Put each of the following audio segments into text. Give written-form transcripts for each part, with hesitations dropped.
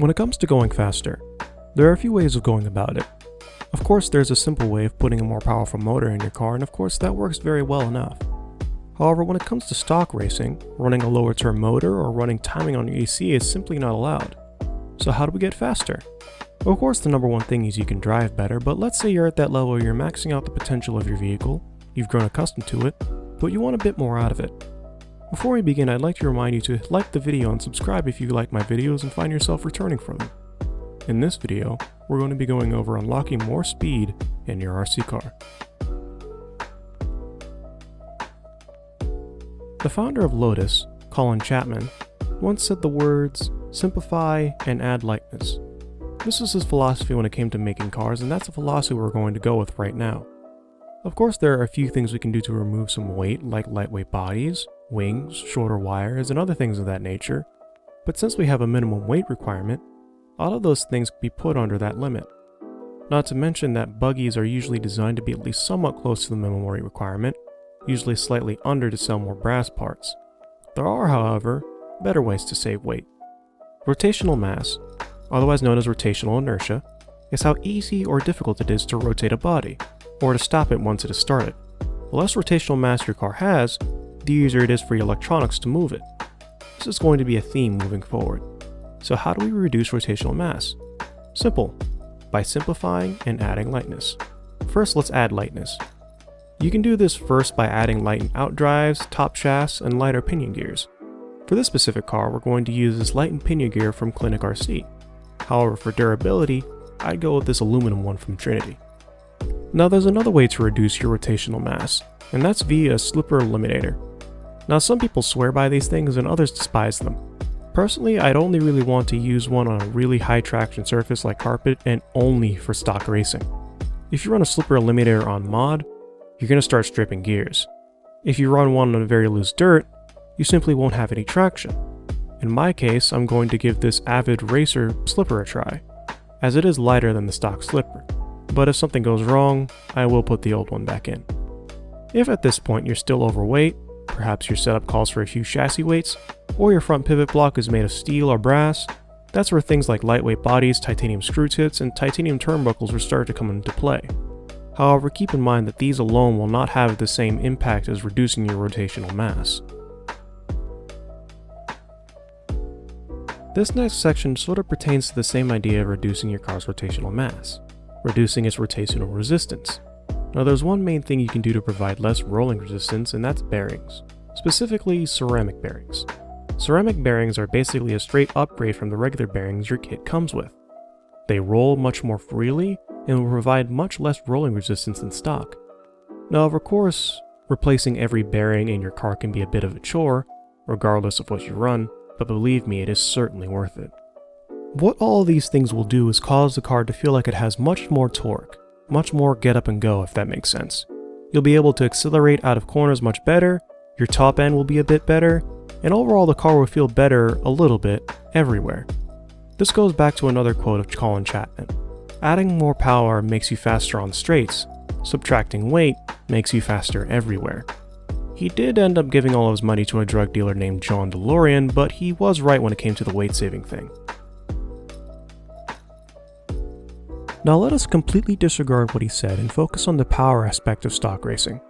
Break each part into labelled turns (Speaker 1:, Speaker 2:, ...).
Speaker 1: When it comes to going faster, there are a few ways of going about it. Of course, there's a simple way of putting a more powerful motor in your car, and of course that works very well enough. However, when it comes to stock racing, running a lower turn motor or running timing on your AC is simply not allowed. So how do we get faster? Of course, the number one thing is you can drive better, but let's say you're at that level where you're maxing out the potential of your vehicle, you've grown accustomed to it, but you want a bit more out of it. Before we begin, I'd like to remind you to like the video and subscribe if you like my videos and find yourself returning for them. In this video, we're going to be going over unlocking more speed in your RC car. The founder of Lotus, Colin Chapman, once said the words, "Simplify and add lightness." This was his philosophy when it came to making cars, and that's a philosophy we're going to go with right now. Of course, there are a few things we can do to remove some weight, like lightweight bodies, wings, shorter wires, and other things of that nature, but since we have a minimum weight requirement, all of those things can be put under that limit. Not to mention that buggies are usually designed to be at least somewhat close to the minimum weight requirement, usually slightly under to sell more brass parts. There are, however, better ways to save weight. Rotational mass, otherwise known as rotational inertia, is how easy or difficult it is to rotate a body, or to stop it once it is started. The less rotational mass your car has, the easier it is for your electronics to move it. This is going to be a theme moving forward. So how do we reduce rotational mass? Simple, by simplifying and adding lightness. First, let's add lightness. You can do this first by adding lightened outdrives, top shafts, and lighter pinion gears. For this specific car, we're going to use this lightened pinion gear from Clinic RC. However, for durability, I'd go with this aluminum one from Trinity. Now there's another way to reduce your rotational mass, and that's via a slipper eliminator. Now some people swear by these things and others despise them. Personally, I'd only really want to use one on a really high traction surface like carpet and only for stock racing. If you run a slipper eliminator on mod, you're going to start stripping gears. If you run one on a very loose dirt, you simply won't have any traction. In my case, I'm going to give this Avid Racer slipper a try, as it is lighter than the stock slipper. But if something goes wrong, I will put the old one back in. If at this point you're still overweight, perhaps your setup calls for a few chassis weights, or your front pivot block is made of steel or brass, that's where things like lightweight bodies, titanium screw tips, and titanium turnbuckles will start to come into play. However, keep in mind that these alone will not have the same impact as reducing your rotational mass. This next section sort of pertains to the same idea of reducing your car's rotational mass, reducing its rotational resistance. Now there's one main thing you can do to provide less rolling resistance, and that's bearings, specifically ceramic bearings. Ceramic bearings are basically a straight upgrade from the regular bearings your kit comes with. They roll much more freely and will provide much less rolling resistance than stock. Now of course, replacing every bearing in your car can be a bit of a chore, regardless of what you run, but believe me, it is certainly worth it. What all of these things will do is cause the car to feel like it has much more torque, much more get up and go, if that makes sense. You'll be able to accelerate out of corners much better, your top end will be a bit better, and overall the car will feel better a little bit everywhere. This goes back to another quote of Colin Chapman. Adding more power makes you faster on straights, subtracting weight makes you faster everywhere. He did end up giving all of his money to a drug dealer named John DeLorean, but he was right when it came to the weight saving thing. Now let us completely disregard what he said and focus on the power aspect of stock racing,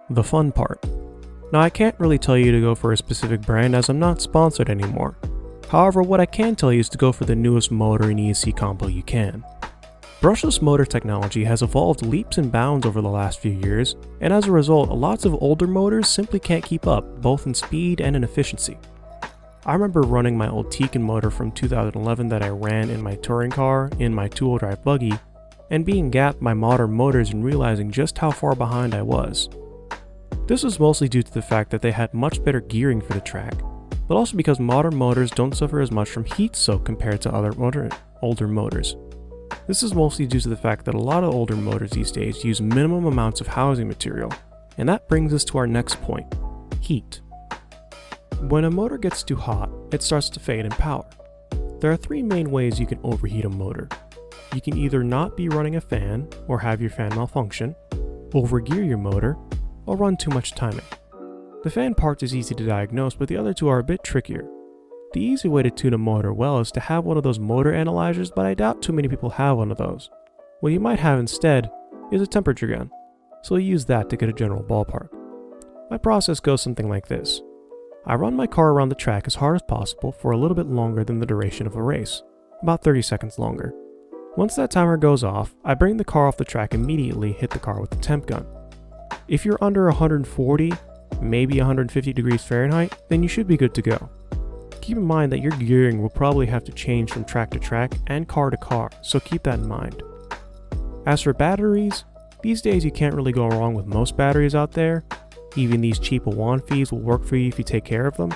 Speaker 1: the fun part. Now I can't really tell you to go for a specific brand as I'm not sponsored anymore. However, what I can tell you is to go for the newest motor and ESC combo you can. Brushless motor technology has evolved leaps and bounds over the last few years, and as a result, lots of older motors simply can't keep up, both in speed and in efficiency. I remember running my old Tekin motor from 2011 that I ran in my touring car, in my two-wheel drive buggy, and being gapped by modern motors and realizing just how far behind I was. This was mostly due to the fact that they had much better gearing for the track, but also because modern motors don't suffer as much from heat soak compared to other older motors. This is mostly due to the fact that a lot of older motors these days use minimum amounts of housing material, and that brings us to our next point, heat. When a motor gets too hot, it starts to fade in power. There are three main ways you can overheat a motor. You can either not be running a fan, or have your fan malfunction, overgear your motor, or run too much timing. The fan part is easy to diagnose, but the other two are a bit trickier. The easy way to tune a motor well is to have one of those motor analyzers, but I doubt too many people have one of those. What you might have instead is a temperature gun, so you use that to get a general ballpark. My process goes something like this. I run my car around the track as hard as possible for a little bit longer than the duration of a race, about 30 seconds longer. Once that timer goes off, I bring the car off the track and immediately hit the car with the temp gun. If you're under 140, maybe 150 degrees Fahrenheit, then you should be good to go. Keep in mind that your gearing will probably have to change from track to track and car to car, so keep that in mind. As for batteries, these days you can't really go wrong with most batteries out there. Even these cheap Awanfis will work for you if you take care of them.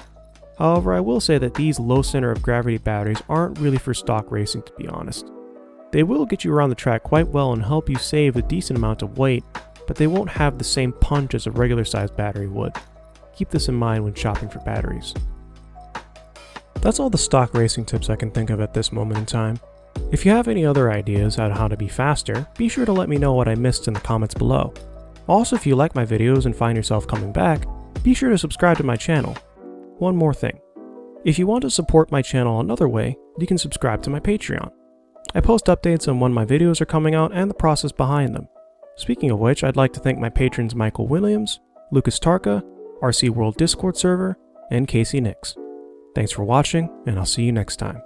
Speaker 1: However, I will say that these low center of gravity batteries aren't really for stock racing, to be honest. They will get you around the track quite well and help you save a decent amount of weight, but they won't have the same punch as a regular sized battery would. Keep this in mind when shopping for batteries. That's all the stock racing tips I can think of at this moment in time. If you have any other ideas on how to be faster, be sure to let me know what I missed in the comments below. Also, if you like my videos and find yourself coming back, be sure to subscribe to my channel. One more thing. If you want to support my channel another way, you can subscribe to my Patreon. I post updates on when my videos are coming out and the process behind them. Speaking of which, I'd like to thank my patrons Michael Williams, Lucas Tarka, RC World Discord server, and Casey Nix. Thanks for watching, and I'll see you next time.